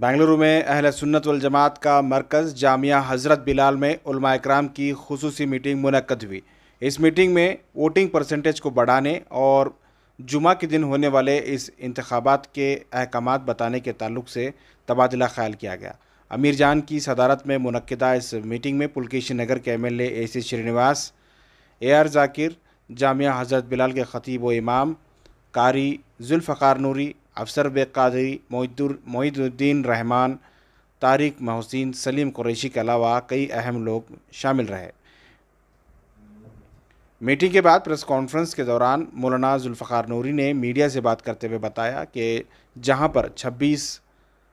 बेंगलुरु में अहले सुन्नत वल जमात का मरकज़ जामिया हज़रत बिलाल में उलमा इकराम की खुसूसी मीटिंग मुनक्कद हुई। इस मीटिंग में वोटिंग परसेंटेज को बढ़ाने और जुमा के दिन होने वाले इस इंतखाबात के अहकामात बताने के ताल्लुक से तबादला ख्याल किया गया। अमीर जान की सदारत में मुनक्किदा इस मीटिंग में पुलकेशी नगर के MLA AC Srinivas, AR Zakir, Jamia हज़रत बिलाल के ख़तीब व इमाम कारी जुल्फ़कार नूरी, अफसर बेकादरी, मोइनुद्दीन रहमान, तारिक मोहसिन, सलीम कुरैशी के अलावा कई अहम लोग शामिल रहे। मीटिंग के बाद प्रेस कॉन्फ्रेंस के दौरान मौलाना जुल्फ़कार नूरी ने मीडिया से बात करते हुए बताया कि जहां पर 26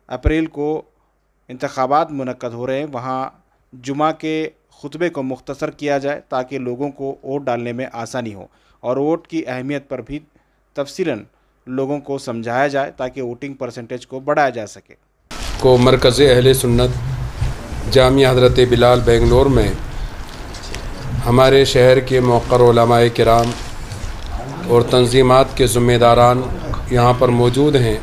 अप्रैल को इंतखाबात मुनक्कद हो रहे हैं, वहां जुमा के खुतबे को मुख्तसर किया जाए ताकि लोगों को वोट डालने में आसानी हो और वोट की अहमियत पर भी तफसीलन लोगों को समझाया जाए ताकि वोटिंग परसेंटेज को बढ़ाया जा सके। को मरकज़ अहले सुन्नत जामिया हज़रत बिलाल बेंगलोर में हमारे शहर के मुक़र्रर उलमाए किराम और तंजीमात के ज़िम्मेदारान यहाँ पर मौजूद हैं।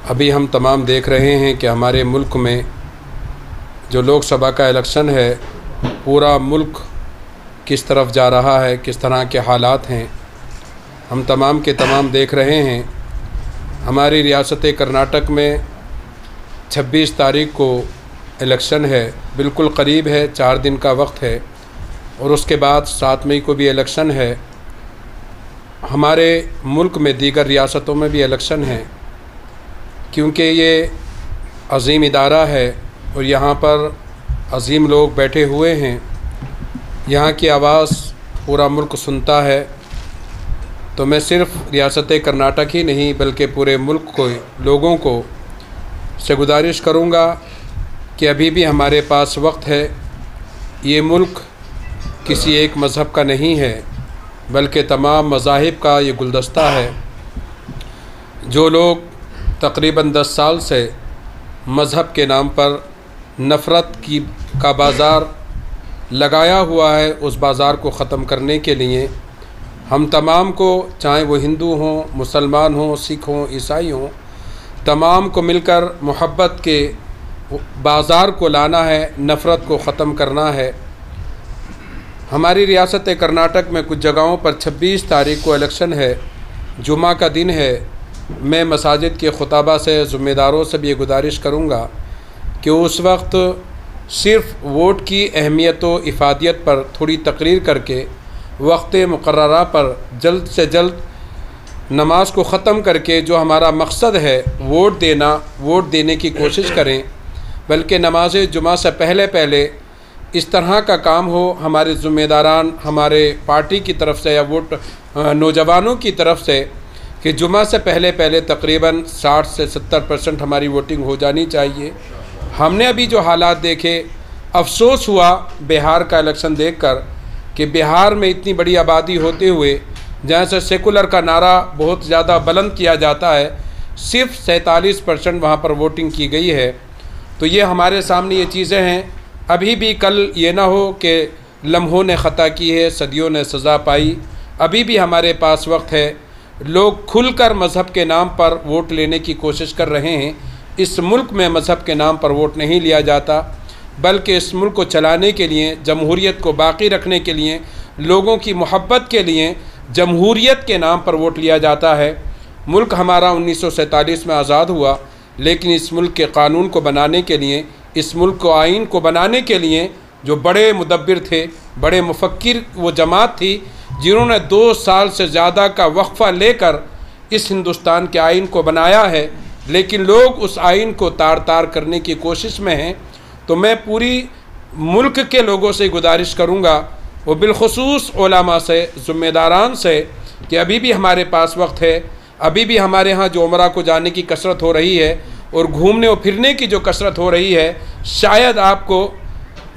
अभी हम तमाम देख रहे हैं कि हमारे मुल्क में जो लोकसभा का इलेक्शन है, पूरा मुल्क किस तरफ जा रहा है, किस तरह के हालात हैं, हम तमाम के तमाम देख रहे हैं। हमारी रियासत कर्नाटक में 26 तारीख को इलेक्शन है, बिल्कुल करीब है, 4 दिन का वक्त है और उसके बाद 7 मई को भी इलेक्शन है। हमारे मुल्क में दीगर रियासतों में भी इलेक्शन है, क्योंकि ये अज़ीम इदारा है और यहाँ पर अज़ीम लोग बैठे हुए हैं। यहाँ की आवाज़ पूरा मुल्क सुनता है। तो मैं सिर्फ़ रियासत कर्नाटक ही नहीं बल्कि पूरे मुल्क को लोगों को से गुजारिश करूँगा कि अभी भी हमारे पास वक्त है। ये मुल्क किसी एक मज़हब का नहीं है बल्कि तमाम मज़ाहिब का ये गुलदस्ता है। जो लोग तकरीबन 10 साल से मज़हब के नाम पर नफ़रत का बाज़ार लगाया हुआ है, उस बाज़ार को ख़त्म करने के लिए हम तमाम को, चाहे वो हिंदू हों, मुसलमान हों, सिख हों, ईसाई हों, तमाम को मिलकर मोहब्बत के बाज़ार को लाना है, नफ़रत को ख़त्म करना है। हमारी रियासत कर्नाटक में कुछ जगहों पर 26 तारीख को इलेक्शन है, जुमा का दिन है। मैं मसाजिद के खुताबा से, ज़िम्मेदारों से भी ये गुजारिश करूँगा कि उस वक्त सिर्फ़ वोट की अहमियत व इफ़ादियत पर थोड़ी तकरीर करके वक्त मुकर्ररा पर जल्द से जल्द नमाज को ख़त्म करके जो हमारा मकसद है वोट देना, वोट देने की कोशिश करें। बल्कि नमाज जुमा से पहले इस तरह का काम हो, हमारे ज़िम्मेदारान हमारे पार्टी की तरफ से या वोट नौजवानों की तरफ से, कि जुमा से पहले तकरीबन 60 से 70% हमारी वोटिंग हो जानी चाहिए। हमने अभी जो हालात देखे, अफसोस हुआ बिहार का इलेक्शन देखकर कि बिहार में इतनी बड़ी आबादी होते हुए, जहाँ से सेकुलर का नारा बहुत ज़्यादा बुलंद किया जाता है, सिर्फ 47% वहाँ पर वोटिंग की गई है। तो ये हमारे सामने ये चीज़ें हैं। अभी भी कल ये ना हो कि लम्हों ने ख़ता की है, सदियों ने सज़ा पाई। अभी भी हमारे पास वक्त है। लोग खुलकर मज़हब के नाम पर वोट लेने की कोशिश कर रहे हैं। इस मुल्क में मज़हब के नाम पर वोट नहीं लिया जाता, बल्कि इस मुल्क को चलाने के लिए, जमहूरियत को बाकी रखने के लिए, लोगों की मोहब्बत के लिए जमहूरियत के नाम पर वोट लिया जाता है। मुल्क हमारा 1947 में आज़ाद हुआ, लेकिन इस मुल्क के कानून को बनाने के लिए, इस मुल्क को आइन को बनाने के लिए जो बड़े मुदब्बिर थे, बड़े मुफक्किर वो जमात थी जिन्होंने 2 साल से ज़्यादा का वक्फ़ा लेकर इस हिंदुस्तान के आइन को बनाया है, लेकिन लोग उस आइन को तार तार करने की कोशिश में हैं। तो मैं पूरी मुल्क के लोगों से गुजारिश करूँगा, वो बिलखुसूस उलमा से, ज़िम्मेदारान से, कि अभी भी हमारे पास वक्त है। अभी भी हमारे यहाँ जो उम्रा को जाने की कसरत हो रही है और घूमने और फिरने की जो कसरत हो रही है, शायद आपको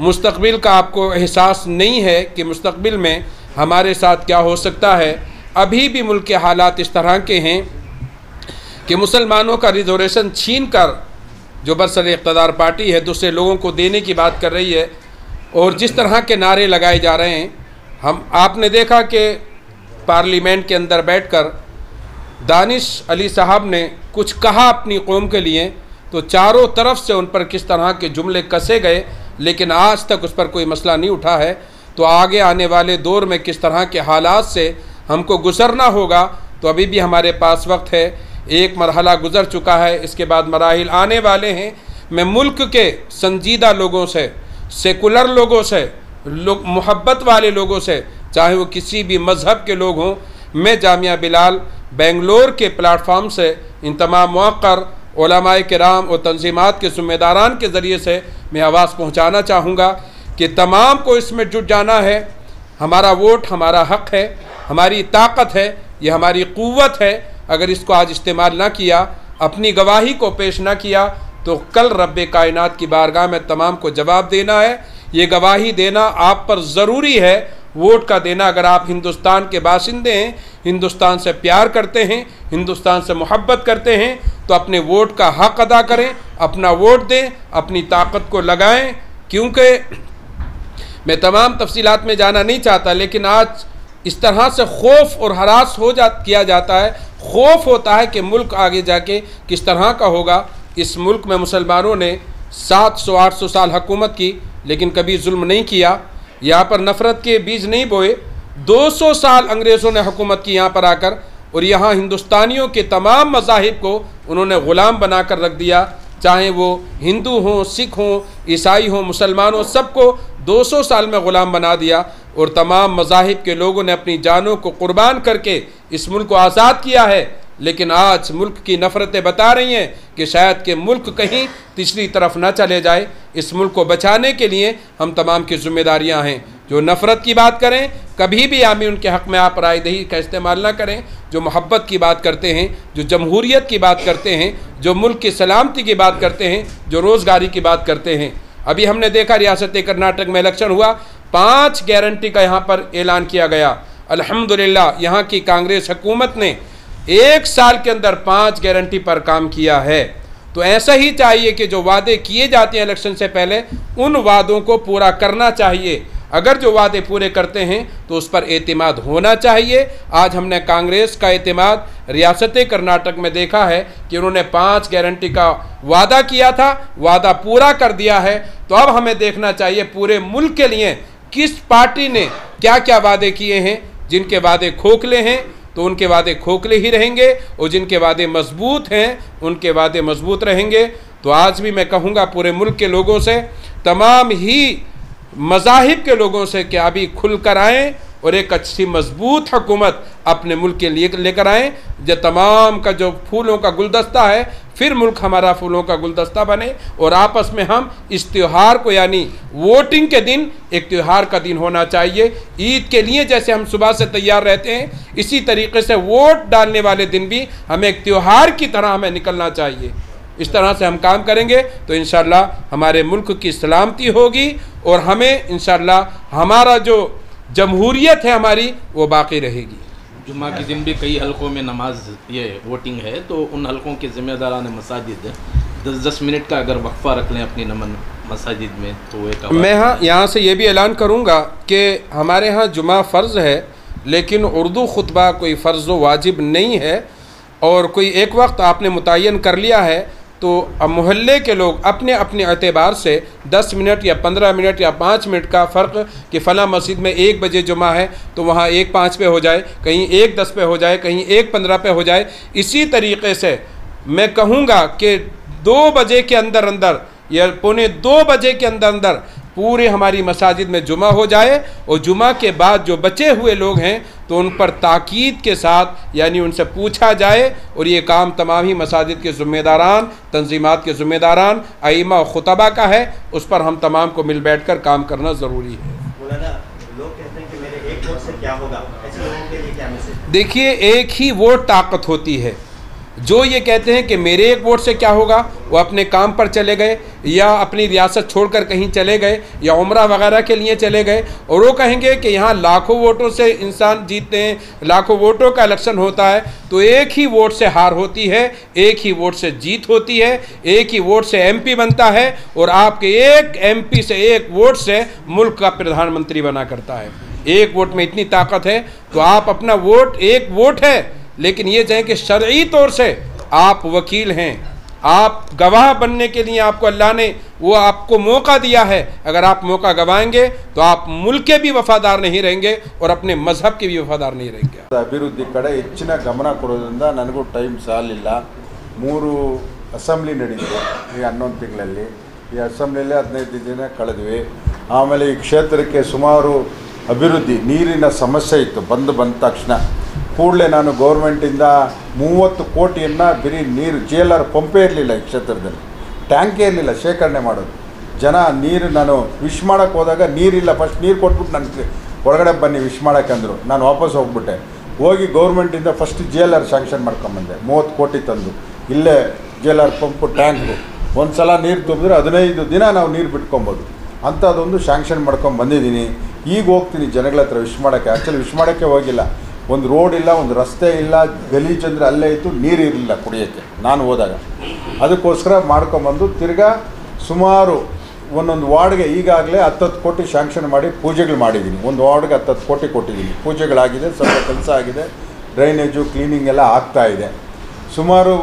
मुस्तक़बिल का आपको एहसास नहीं है कि मुस्तक़बिल में हमारे साथ क्या हो सकता है। अभी भी मुल्क के हालात इस तरह के हैं कि मुसलमानों का रिजर्वेशन छीन कर जो बरसर इक़्तिदार पार्टी है दूसरे लोगों को देने की बात कर रही है, और जिस तरह के नारे लगाए जा रहे हैं, आपने देखा कि पार्लियामेंट के अंदर बैठकर दानिश अली साहब ने कुछ कहा अपनी कौम के लिए, तो चारों तरफ से उन पर किस तरह के जुमले कसे गए, लेकिन आज तक उस पर कोई मसला नहीं उठा है। तो आगे आने वाले दौर में किस तरह के हालात से हमको गुज़रना होगा, तो अभी भी हमारे पास वक्त है। एक मरहला गुज़र चुका है, इसके बाद मराहिल आने वाले हैं। मैं मुल्क के संजीदा लोगों से, सेकुलर लोगों से, मोहब्बत वाले लोगों से, चाहे वो किसी भी मज़हब के लोग हों, मैं जामिया बिलाल बेंगलोर के प्लेटफार्म से इन तमाम मौक़र उलमाए किराम और तंजीमात के ज़िम्मेदारान के ज़रिए से मैं आवाज़ पहुँचाना चाहूँगा कि तमाम को इसमें जुट जाना है। हमारा वोट हमारा हक़ है, हमारी ताकत है, ये हमारी क़ुव्वत है। अगर इसको आज इस्तेमाल ना किया, अपनी गवाही को पेश ना किया, तो कल रब्बे कायनात की बारगाह में तमाम को जवाब देना है। ये गवाही देना आप पर ज़रूरी है, वोट का देना। अगर आप हिंदुस्तान के बाशिंदे हैं, हिंदुस्तान से प्यार करते हैं, हिंदुस्तान से मोहब्बत करते हैं, तो अपने वोट का हक़ अदा करें, अपना वोट दें, अपनी ताकत को लगाएं। क्योंकि मैं तमाम तफसीलात में जाना नहीं चाहता, लेकिन आज इस तरह से खौफ और हरास किया जाता है, खौफ होता है कि मुल्क आगे जाके किस तरह का होगा। इस मुल्क में मुसलमानों ने 700-800 साल हुकूमत की, लेकिन कभी जुल्म नहीं किया, यहाँ पर नफ़रत के बीज नहीं बोए। 200 साल अंग्रेज़ों ने हुकूमत की यहाँ पर आकर, और यहाँ हिंदुस्तानियों के तमाम मज़ाहिब को उन्होंने ग़ुलाम बना कर रख दिया, चाहे वो हिंदू हों, सिख हों, ईसाई हों, मुसलमान हों, सबको 200 साल में ग़ुलाम बना दिया। और तमाम मज़ाहिब के लोगों ने अपनी जानों को क़ुरबान करके इस मुल्क को आज़ाद किया है। लेकिन आज मुल्क की नफ़रतें बता रही हैं कि शायद कि मुल्क कहीं तीसरी तरफ ना चले जाए। इस मुल्क को बचाने के लिए हम तमाम की ज़िम्मेदारियाँ हैं। जो नफ़रत की बात करें, कभी भी आमी उनके हक़ में आप रायदही का इस्तेमाल ना करें। जो मोहब्बत की बात करते हैं, जो जमहूरियत की बात करते हैं, जो मुल्क की सलामती की बात करते हैं, जो रोज़गारी की बात करते हैं। अभी हमने देखा रियासत कर्नाटक में इलेक्शन हुआ, 5 गारंटी का यहाँ पर ऐलान किया गया। अल्हम्दुलिल्लाह यहाँ की कांग्रेस हुकूमत ने 1 साल के अंदर 5 गारंटी पर काम किया है। तो ऐसा ही चाहिए कि जो वादे किए जाते हैं इलेक्शन से पहले, उन वादों को पूरा करना चाहिए। अगर जो वादे पूरे करते हैं तो उस पर एतमाद होना चाहिए। आज हमने कांग्रेस का एतमाद रियासत कर्नाटक में देखा है कि उन्होंने 5 गारंटी का वादा किया था, वादा पूरा कर दिया है। तो अब हमें देखना चाहिए पूरे मुल्क के लिए किस पार्टी ने क्या क्या वादे किए हैं। जिनके वादे खोखले हैं तो उनके वादे खोखले ही रहेंगे, और जिनके वादे मजबूत हैं उनके वादे मजबूत रहेंगे। तो आज भी मैं कहूँगा पूरे मुल्क के लोगों से, तमाम ही मज़ाहिब के लोगों से कि अभी खुल कर आएँ और एक अच्छी मजबूत हुकूमत अपने मुल्क के लिए लेकर आएँ। जो तमाम का जो फूलों का गुलदस्ता है, फिर मुल्क हमारा फूलों का गुलदस्ता बने, और आपस में हम इस त्यौहार को, यानी वोटिंग के दिन एक त्यौहार का दिन होना चाहिए। ईद के लिए जैसे हम सुबह से तैयार रहते हैं, इसी तरीके से वोट डालने वाले दिन भी हमें एक त्यौहार की तरह हमें निकलना चाहिए। इस तरह से हम काम करेंगे तो इंशाअल्लाह हमारे मुल्क की सलामती होगी, और हमें इंशाअल्लाह हमारा जो जमहूरियत है हमारी वो बाकी रहेगी। जुम्मा के दिन भी कई हलकों में नमाज ये वोटिंग है, तो उन हलकों के ज़िम्मेदारान मसाजिद 10-10 मिनट का अगर वक्फा रख लें अपनी नमन मसाजिद में, तो एक मैं यहाँ से ये भी ऐलान करूँगा कि हमारे यहाँ जुमा फ़र्ज़ है, लेकिन उर्दू खुतबा कोई फ़र्ज़ वाजिब नहीं है। और कोई एक वक्त आपने मुतय्यन कर लिया है तो अब मोहल्ले के लोग अपने अपने एतबार से 10 मिनट या 15 मिनट या 5 मिनट का फ़र्क, कि फ़लाँ मस्जिद में 1 बजे जुमा है तो वहाँ 1:05 पे हो जाए, कहीं 1:10 पे हो जाए, कहीं 1:15 पे हो जाए। इसी तरीक़े से मैं कहूँगा कि 2 बजे के अंदर अंदर या 1:45 बजे के अंदर अंदर पूरे हमारी मसाजिद में जुमा हो जाए, और जुमा के बाद जो बचे हुए लोग हैं तो उन पर ताकीद के साथ, यानी उनसे पूछा जाए। और ये काम तमाम ही मसाजिद के ज़िम्मेदारान, तंजीमात के ज़िम्मेदारान, आइमा और खुतबा का है। उस पर हम तमाम को मिल बैठ कर काम करना ज़रूरी है। लोग कहते हैं कि मेरे एक वोट से क्या होगा, ऐसे लोगों के लिए क्या मैसेज? देखिए, एक ही वोट ताकत होती है। जो ये कहते हैं कि मेरे एक वोट से क्या होगा, वो अपने काम पर चले गए, या अपनी रियासत छोड़कर कहीं चले गए, या उम्रा वगैरह के लिए चले गए, और वो कहेंगे कि यहाँ लाखों वोटों से इंसान जीतते हैं, लाखों वोटों का इलेक्शन होता है। तो एक ही वोट से हार होती है, एक ही वोट से जीत होती है, एक ही वोट से MP बनता है, और आपके एक MP से, एक वोट से मुल्क का प्रधानमंत्री बना करता है। एक वोट में इतनी ताकत है। तो आप अपना वोट, एक वोट है, लेकिन ये चाहें कि शरई तौर से आप वकील हैं, आप गवाह बनने के लिए आपको अल्लाह ने वो आपको मौका दिया है। अगर आप मौका गवाएंगे तो आप मुल्क के भी वफादार नहीं रहेंगे और अपने मजहब के भी वफादार नहीं रहेंगे। ಅಭಿವೃದ್ಧಿ ಕಡೆ ಹೆಚ್ಚಿನ ಗಮನ ಕೊಡೋದ್ರಿಂದ ನನಗೂ ಟೈಮ್ ಸಾಲಿಲ್ಲ। 3 ಅಸೆಂಬ್ಲಿ ನಡೀತು ಈ 11 ತಿಂಗಳಲ್ಲಿ। ಈ ಅಸೆಂಬ್ಲಿಯಲ್ಲಿ 15 ದಿನ ಕಳೆದ್ವಿ। ಆಮೇಲೆ ಈ ಕ್ಷೇತ್ರಕ್ಕೆ ಸುಮಾರು ಅಭಿವೃದ್ಧಿ ನೀರಿನ ಸಮಸ್ಯೆ ಇತ್ತು। ಬಂದ ತಕ್ಷಣ ಕೂಡಲೇ ನಾನು ಗೌರ್ಮೆಂಟಿಂದ 30 ಕೋಟಿಯನ್ನು ಬರೀ ನೀರು JLR ಪಂಪೇ ಇರಲಿಲ್ಲ ಈ ಕ್ಷೇತ್ರದಲ್ಲಿ, ಟ್ಯಾಂಕೇ ಇರಲಿಲ್ಲ ಶೇಖರಣೆ ಮಾಡೋದು ಜನ ನೀರು। ನಾನು ವಿಶ್ ಮಾಡೋಕ್ಕೆ ಹೋದಾಗ ನೀರಿಲ್ಲ, ಫಸ್ಟ್ ನೀರು ಕೊಟ್ಬಿಟ್ಟು ನನಗೆ ಒಳಗಡೆ ಬನ್ನಿ ವಿಶ್ ಮಾಡೋಕ್ಕಂದ್ರು। ನಾನು ವಾಪಸ್ ಹೋಗ್ಬಿಟ್ಟೆ, ಹೋಗಿ ಗೌರ್ಮೆಂಟಿಂದ ಫಸ್ಟ್ JLR ಸ್ಯಾಂಕ್ಷನ್ ಮಾಡ್ಕೊಂಬಂದೆ 30 ಕೋಟಿ ತಂದು। ಇಲ್ಲೇ JLR ಪಂಪು ಟ್ಯಾಂಕು ಒಂದು ಸಲ ನೀರು ತುಂಬಿದ್ರೆ 15 ದಿನ ನಾವು ನೀರು ಬಿಟ್ಕೊಬೋದು ಅಂಥದ್ದೊಂದು ಸ್ಯಾಂಕ್ಷನ್ ಮಾಡ್ಕೊಂಡು ಬಂದಿದ್ದೀನಿ। ಈಗ ಹೋಗ್ತೀನಿ ಜನಗಳ ಹತ್ರ ವಿಶ್ ಮಾಡೋಕ್ಕೆ। ಆ್ಯಕ್ಚುಲಿ ವಿಶ್ ಮಾಡೋಕ್ಕೆ ಹೋಗಿಲ್ಲ, ಒಂದು ರೋಡ್ ಇಲ್ಲ, ಒಂದು ರಸ್ತೆ ಇಲ್ಲ, ಗಲೀಜಂದ್ರೆ ಅಲ್ಲೇ ಇತ್ತು, ನೀರು ಇರಲಿಲ್ಲ ಕುಡಿಯೋಕ್ಕೆ ನಾನು ಹೋದಾಗ। ಅದಕ್ಕೋಸ್ಕರ ಮಾಡ್ಕೊಂಬಂದು ತಿರ್ಗಾ ಸುಮಾರು ಒಂದೊಂದು ವಾರ್ಡ್ಗೆ ಈಗಾಗಲೇ 10 ಕೋಟಿ ಸ್ಯಾಂಕ್ಷನ್ ಮಾಡಿ ಪೂಜೆಗಳು ಮಾಡಿದ್ದೀನಿ। ಒಂದು ವಾರ್ಡ್ಗೆ 10 ಕೋಟಿ ಕೊಟ್ಟಿದ್ದೀನಿ, ಪೂಜೆಗಳಾಗಿದೆ, ಸ್ವಲ್ಪ ಕೆಲಸ ಆಗಿದೆ, ಡ್ರೈನೇಜು ಕ್ಲೀನಿಂಗ್ ಎಲ್ಲ ಆಗ್ತಾಯಿದೆ। ಸುಮಾರು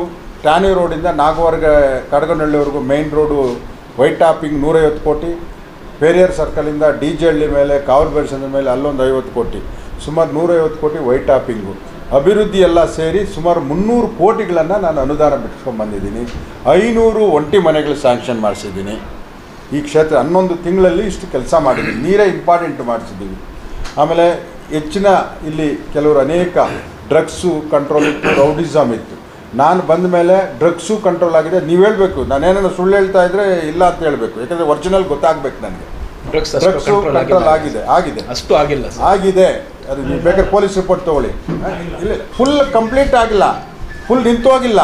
ಟ್ಯಾನಿ ರೋಡಿಂದ ನಾಗವರ್ಗ ಕಡಗನಹಳ್ಳಿವರೆಗೂ ಮೇನ್ ರೋಡು ವೈಟ್ ಟಾಪಿಂಗ್ 150 ಕೋಟಿ, ಪೇರಿಯರ್ ಸರ್ಕಲಿಂದ DJ ಹಳ್ಳಿ ಮೇಲೆ ಕಾವಲ್ ಬೇರ್ಸಂದ ಮೇಲೆ ಅಲ್ಲೊಂದು 50 ಕೋಟಿ, ಸುಮಾರು 150 ಕೋಟಿ ವೈಟ್ ಟಾಪಿಂಗು ಅಭಿವೃದ್ಧಿ ಎಲ್ಲ ಸೇರಿ ಸುಮಾರು 300 ಕೋಟಿಗಳನ್ನು ನಾನು ಅನುದಾನ ಬಿಟ್ಕೊಂಡ್ಬಂದಿದ್ದೀನಿ। 500 ಒಂಟಿ ಮನೆಗಳು ಸ್ಯಾಂಕ್ಷನ್ ಮಾಡಿಸಿದ್ದೀನಿ ಈ ಕ್ಷೇತ್ರ। 11 ತಿಂಗಳಲ್ಲಿ ಇಷ್ಟು ಕೆಲಸ ಮಾಡಿದ್ದೀನಿ, ನೀರೇ ಇಂಪಾರ್ಟೆಂಟ್ ಮಾಡಿಸಿದ್ದೀವಿ। ಆಮೇಲೆ ಹೆಚ್ಚಿನ ಇಲ್ಲಿ ಕೆಲವರು ಅನೇಕ ಡ್ರಗ್ಸು ಕಂಟ್ರೋಲ್ ಇತ್ತು, ರೌಡಿಸಮ್ ಇತ್ತು। ನಾನು ಬಂದ ಮೇಲೆ ಡ್ರಗ್ಸು ಕಂಟ್ರೋಲ್ ಆಗಿದೆ। ನೀವು ಹೇಳಬೇಕು, ನಾನೇನೋ ಸುಳ್ಳು ಹೇಳ್ತಾ ಇದ್ದರೆ ಇಲ್ಲ ಅಂತ ಹೇಳಬೇಕು, ಯಾಕಂದರೆ ಒರಿಜಿನಲ್ ಗೊತ್ತಾಗಬೇಕು ನನಗೆ। ಡ್ರಗ್ಸು ಕಂಟ್ರೋಲ್ ಆಗಿದೆ ಅಷ್ಟು ಆಗಿಲ್ಲ ಆಗಿದೆ। ಅದು ನೀವು ಬೇಕಾದ್ರೆ ಪೊಲೀಸ್ ರಿಪೋರ್ಟ್ ತೊಗೊಳ್ಳಿ, ಇಲ್ಲ ಫುಲ್ ಕಂಪ್ಲೀಟ್ ಆಗಿಲ್ಲ, ಫುಲ್ ನಿಂತೋಗಿಲ್ಲ,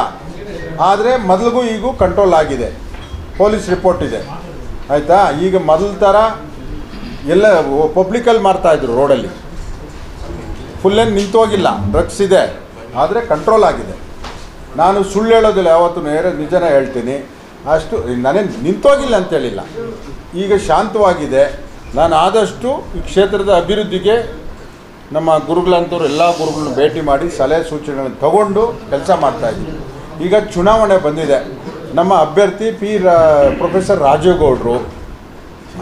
ಆದರೆ ಮೊದಲಿಗೂ ಈಗೂ ಕಂಟ್ರೋಲ್ ಆಗಿದೆ, ಪೊಲೀಸ್ ರಿಪೋರ್ಟ್ ಇದೆ ಆಯಿತಾ। ಈಗ ಮೊದಲ ಥರ ಎಲ್ಲ ಪಬ್ಲಿಕಲ್ಲಿ ಮಾಡ್ತಾಯಿದ್ರು ರೋಡಲ್ಲಿ, ಫುಲ್ಲೇನು ನಿಂತೋಗಿಲ್ಲ, ಡ್ರಗ್ಸ್ ಇದೆ ಆದರೆ ಕಂಟ್ರೋಲ್ ಆಗಿದೆ। ನಾನು ಸುಳ್ಳು ಹೇಳೋದಿಲ್ಲ, ಯಾವತ್ತೂ ನಿಜನೇ ಹೇಳ್ತೀನಿ, ಅಷ್ಟು ನಾನೇನು ನಿಂತೋಗಿಲ್ಲ ಅಂತೇಳಿಲ್ಲ, ಈಗ ಶಾಂತವಾಗಿದೆ। ನಾನು ಆದಷ್ಟು ಈ ಕ್ಷೇತ್ರದ ಅಭಿವೃದ್ಧಿಗೆ ನಮ್ಮ ಗುರುಗಳಂತವ್ರು ಎಲ್ಲ ಗುರುಗಳನ್ನ ಭೇಟಿ ಮಾಡಿ ಸಲಹೆ ಸೂಚನೆಗಳನ್ನು ತಗೊಂಡು ಕೆಲಸ ಮಾಡ್ತಾಯಿದ್ದೀನಿ। ಈಗ ಚುನಾವಣೆ ಬಂದಿದೆ, ನಮ್ಮ ಅಭ್ಯರ್ಥಿ ಪ್ರೊಫೆಸರ್ ರಾಜೀವ್ ಗೌಡ್ರು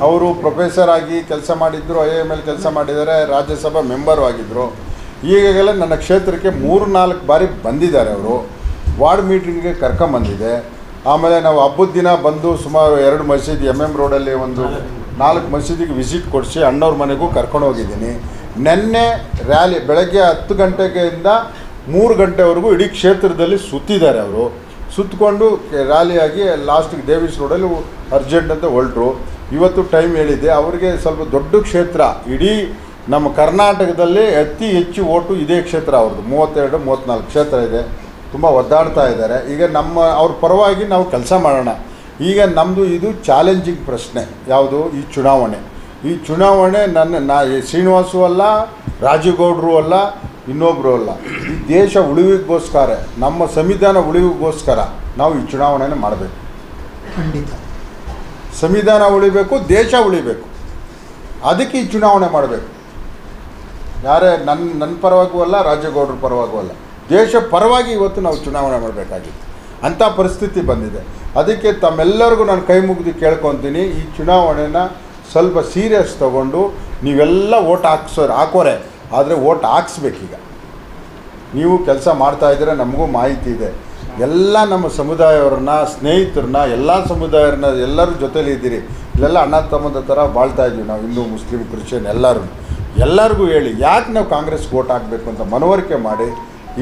ಅವರು ಪ್ರೊಫೆಸರ್ ಆಗಿ ಕೆಲಸ ಮಾಡಿದ್ರು, IIML ಕೆಲಸ ಮಾಡಿದ್ದಾರೆ, ರಾಜ್ಯಸಭಾ ಮೆಂಬರು ಆಗಿದ್ದರು। ಈಗಾಗಲೇ ನನ್ನ ಕ್ಷೇತ್ರಕ್ಕೆ 3-4 ಬಾರಿ ಬಂದಿದ್ದಾರೆ ಅವರು, ವಾರ್ಡ್ ಮೀಟಿಂಗ್ಗೆ ಕರ್ಕೊಂಬಂದಿದೆ। ಆಮೇಲೆ ನಾವು ಹಬ್ಬದ ದಿನ ಬಂದು ಸುಮಾರು 2 ಮಸೀದಿ MM ರೋಡಲ್ಲಿ ಒಂದು 4 ಮಸೀದಿಗೆ ವಿಸಿಟ್ ಕೊಡಿಸಿ ಅಣ್ಣವ್ರ ಮನೆಗೂ ಕರ್ಕೊಂಡು ಹೋಗಿದ್ದೀನಿ। ನೆನ್ನೆ ರ್ಯಾಲಿ ಬೆಳಗ್ಗೆ 10 ಗಂಟೆಯಿಂದ 3 ಗಂಟೆವರೆಗೂ ಇಡೀ ಕ್ಷೇತ್ರದಲ್ಲಿ ಸುತ್ತಿದ್ದಾರೆ ಅವರು, ಸುತ್ತಕೊಂಡು ರ್ಯಾಲಿಯಾಗಿ ಲಾಸ್ಟಿಗೆ ದೇವೀಸ್ ರೋಡಲ್ಲಿ ಅರ್ಜೆಂಟ್ ಅಂತ ಹೊರಟರು। ಇವತ್ತು ಟೈಮ್ ಹೇಳಿದ್ದೆ ಅವರಿಗೆ, ಸ್ವಲ್ಪ ದೊಡ್ಡ ಕ್ಷೇತ್ರ, ಇಡೀ ನಮ್ಮ ಕರ್ನಾಟಕದಲ್ಲಿ ಅತಿ ಹೆಚ್ಚು ಓಟು ಇದೇ ಕ್ಷೇತ್ರ ಅವ್ರದ್ದು, 32-34 ಕ್ಷೇತ್ರ ಇದೆ, ತುಂಬ ಒದ್ದಾಡ್ತಾ ಇದ್ದಾರೆ। ಈಗ ಅವ್ರ ಪರವಾಗಿ ನಾವು ಕೆಲಸ ಮಾಡೋಣ। ಈಗ ನಮ್ಮದು ಇದು ಚಾಲೆಂಜಿಂಗ್ ಪ್ರಶ್ನೆ ಯಾವುದು, ಈ ಚುನಾವಣೆ ಶ್ರೀನಿವಾಸು ಅಲ್ಲ, ರಾಜೀವ್ ಗೌಡ್ರು ಅಲ್ಲ, ಇನ್ನೊಬ್ಬರು ಅಲ್ಲ, ಈ ದೇಶ ಉಳಿವಿಗೋಸ್ಕರ, ನಮ್ಮ ಸಂವಿಧಾನ ಉಳಿವಿಗೋಸ್ಕರ ನಾವು ಈ ಚುನಾವಣೆನ ಮಾಡಬೇಕು। ಖಂಡಿತ ಸಂವಿಧಾನ ಉಳಿಬೇಕು, ದೇಶ ಉಳಿಬೇಕು, ಅದಕ್ಕೆ ಈ ಚುನಾವಣೆ ಮಾಡಬೇಕು। ಯಾರೇ ನನ್ನ ಪರವಾಗೂ ಅಲ್ಲ, ರಾಜೀವ್ ಗೌಡ್ರ ಪರವಾಗೂ ಅಲ್ಲ, ದೇಶ ಪರವಾಗಿ ಇವತ್ತು ನಾವು ಚುನಾವಣೆ ಮಾಡಬೇಕಾಗಿತ್ತು, ಅಂಥ ಪರಿಸ್ಥಿತಿ ಬಂದಿದೆ। ಅದಕ್ಕೆ ತಮ್ಮೆಲ್ಲರಿಗೂ ನಾನು ಕೈ ಮುಗಿದು ಕೇಳ್ಕೊತೀನಿ, ಈ ಚುನಾವಣೆನ ಸ್ವಲ್ಪ ಸೀರಿಯಸ್ ತಗೊಂಡು ನೀವೆಲ್ಲ ಓಟ್ ಹಾಕೋರೆ, ಆದರೆ ಓಟ್ ಹಾಕ್ಸ್ಬೇಕೀಗ। ನೀವು ಕೆಲಸ ಮಾಡ್ತಾಯಿದ್ರೆ ನಮಗೂ ಮಾಹಿತಿ ಇದೆ, ಎಲ್ಲ ನಮ್ಮ ಸಮುದಾಯವ್ರನ್ನ, ಸ್ನೇಹಿತರನ್ನ, ಎಲ್ಲ ಸಮುದಾಯರನ್ನ ಎಲ್ಲರ ಜೊತೆಲಿದ್ದೀರಿ, ಇಲ್ಲೆಲ್ಲ ಅಣ್ಣ ತಮ್ಮದ ಥರ ಬಾಳ್ತಾಯಿದ್ವಿ ನಾವು, ಹಿಂದೂ ಮುಸ್ಲಿಂ ಕ್ರಿಶ್ಚಿಯನ್ ಎಲ್ಲರಿಗೂ ಹೇಳಿ ಯಾಕೆ ನಾವು ಕಾಂಗ್ರೆಸ್ಗೆ ಓಟ್ ಹಾಕಬೇಕು ಅಂತ ಮನವರಿಕೆ ಮಾಡಿ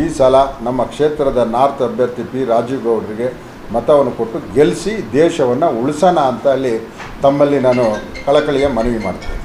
ಈ ಸಲ ನಮ್ಮ ಕ್ಷೇತ್ರದ ನಾರ್ತ್ ಅಭ್ಯರ್ಥಿ ರಾಜೀವ್ ಗೌಡ್ರಿಗೆ ಮತವನ್ನು ಕೊಟ್ಟು ಗೆಲ್ಲಿಸಿ ದೇಶವನ್ನು ಉಳಿಸೋಣ ಅಂತ ಅಲ್ಲಿ ತಮ್ಮಲ್ಲಿ ನಾನು ಕಳಕಳಿಯ ಮನವಿ ಮಾಡ್ತೇನೆ।